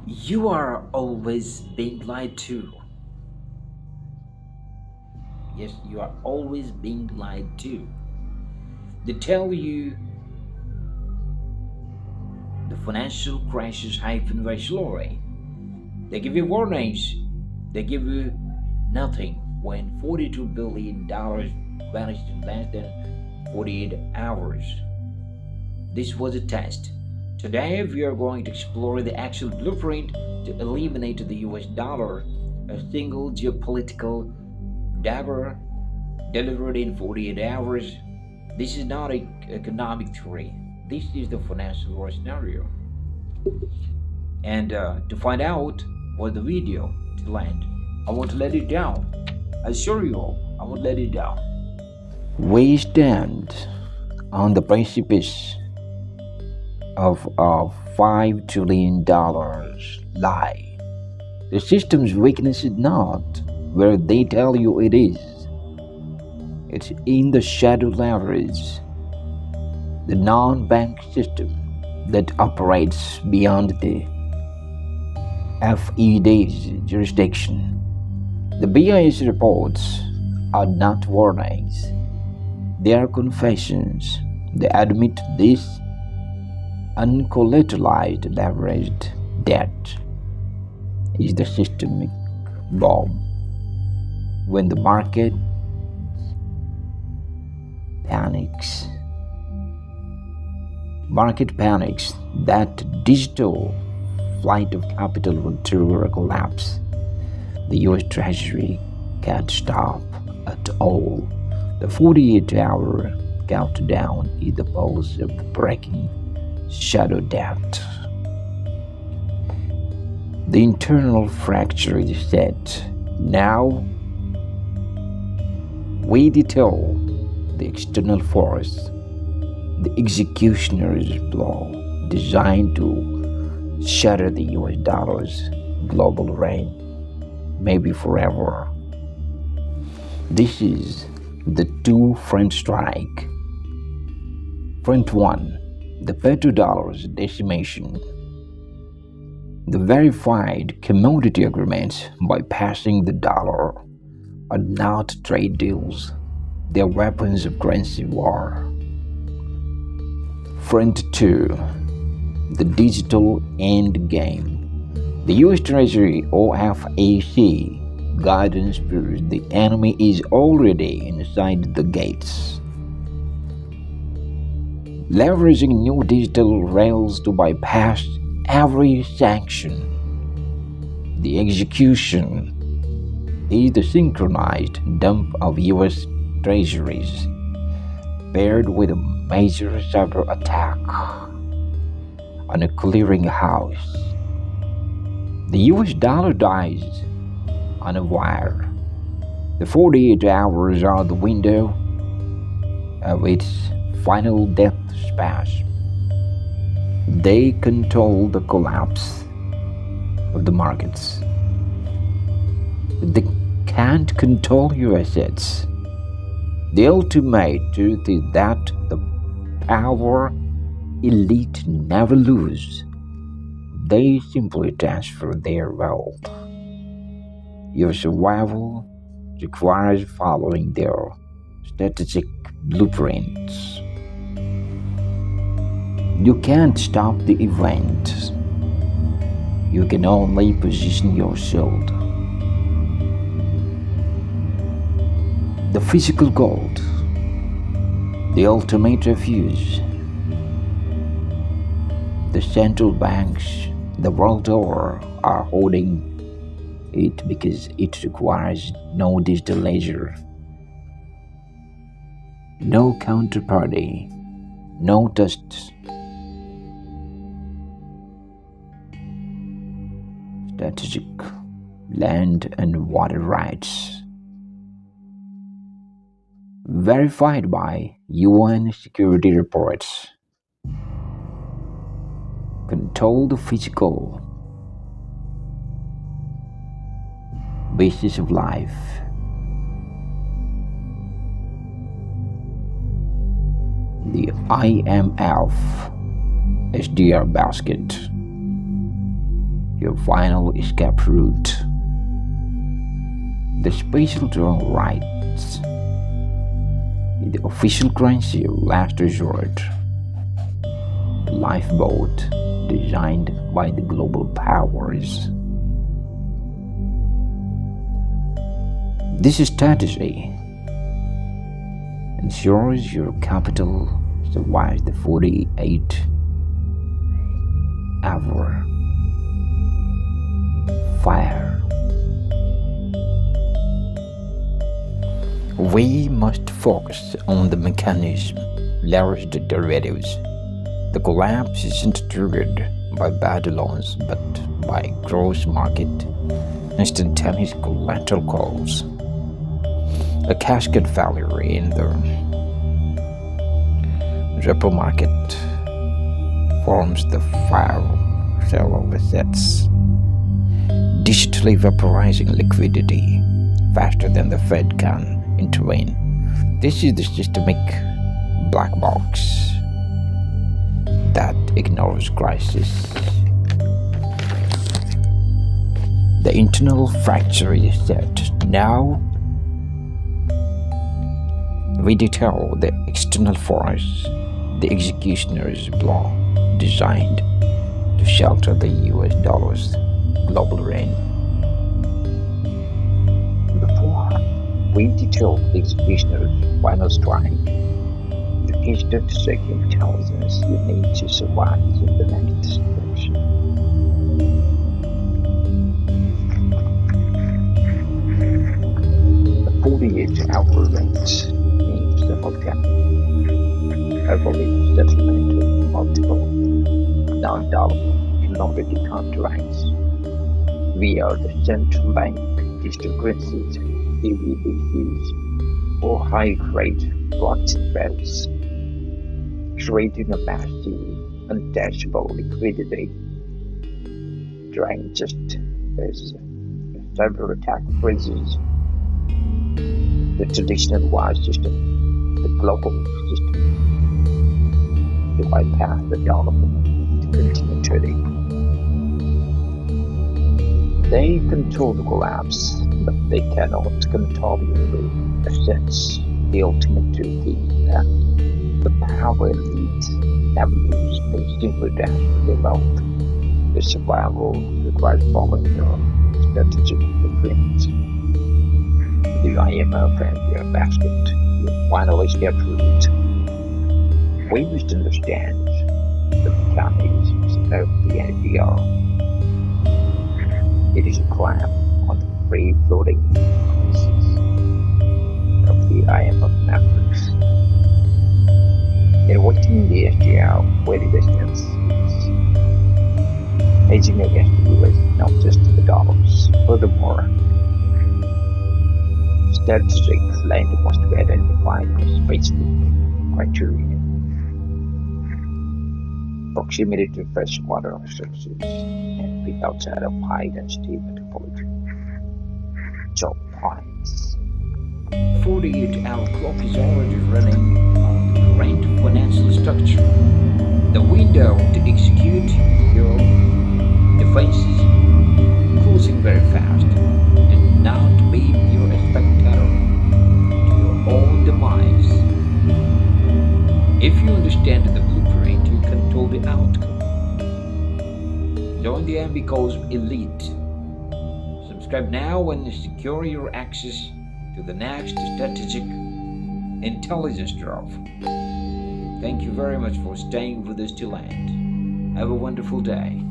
You are always being lied to. Yes, you are always being lied to. They tell you the financial crisis happened very slowly. They give you warnings. They give you nothing when $42 billion vanished in less than 48 hours. This was a test. Today, we are going to explore the actual blueprint to eliminate the US dollar, a single geopolitical dagger delivered in 48 hours. This is not an economic theory, this is the financial war scenario. And to find out what the video to land, I want to let it down. I assure you all, I won't let it down. We stand on the precipice of a $5 trillion lie. The system's weakness is not where they tell you it is. It's in the shadow leverage, the non-bank system that operates beyond the FED's jurisdiction. The BIS reports are not warnings, they are confessions. They admit this uncollateralized leveraged debt is the systemic bomb. When the market panics that digital flight of capital will trigger a collapse. The US Treasury can't stop at all. The 48-hour countdown is the pulse of the breaking shadow debt. The internal fracture is set. Now we detail the external force, the executioner's blow designed to shatter the US dollar's global reign, maybe forever. This is the two-front strike. Front 1, the petrodollar's decimation. The verified commodity agreements bypassing the dollar are not trade deals, they are weapons of currency war. Front 2, the digital end game. The US Treasury OFAC guidance proves the enemy is already inside the gates, leveraging new digital rails to bypass every sanction. The execution is the synchronized dump of US treasuries paired with a major cyber attack on a clearinghouse. The US dollar dies on a wire. The 48 hours are the window of its final death spasm. They control the collapse of the markets. They can't control your assets. The ultimate truth is that the power elite never lose. They simply transfer their wealth. Your survival requires following their strategic blueprints. You can't stop the event. You can only position yourself. The physical gold, the ultimate refuge. The central banks the world over are holding it because it requires no digital ledger, no counterparty, no trust. Strategic land and water rights. Verified by UN security reports. Control the physical basis of life. The IMF SDR basket, your final escape route. The special draw rights, the official currency of last resort, lifeboat designed by the global powers. This strategy ensures your capital survives the 48-hour fire. We must focus on the mechanism, leverage the derivatives. The collapse isn't triggered by bad loans but by gross market instantaneous collateral calls. A cascade failure in the repo market forms the fire sale of assets, digitally vaporizing liquidity faster than the Fed can intervene. This is the systemic black box that ignores crisis. The internal fracture is set. Now we detail the external force, the executioner's blow designed to shelter the US dollar's global reign. Before we detail the executioner's final strike, the key strategic intelligence you need to survive in the next situation. The 48-hour range means the hotel heavily settlement of multiple non-dollar commodity contracts via the central bank digital currencies, EVBCs, or high-grade blockchain rails, creating a massive, untouchable liquidity during just as cyber attack freezes the traditional wire system, the global system, to bypass the dollar to continue trading. They control the collapse, but they cannot control the assets. The ultimate truth is that the power elite have used a simply dash for their wealth. The survival requires following their strategic blueprint. The IMF and their basket will finally escape route. We must understand the mechanisms of the NPR. It is a clamp on the free-floating prices of the IMF members. In watching the SDR weighted assets hedging against the US, not just the dollars. Furthermore, strategic land must be identified with specific criteria. Proximity to freshwater resources and be outside of high-density metropolitan job points. 48-hour clock is already running on the current financial structure. The window to execute your defenses closing very fast. Do not be your spectator to your own demise. If you understand the blueprint, you control the outcome. Join the MBCOSM elite. Subscribe now and secure your access to the next strategic intelligence drop. Thank you very much for staying with us till end. Have a wonderful day.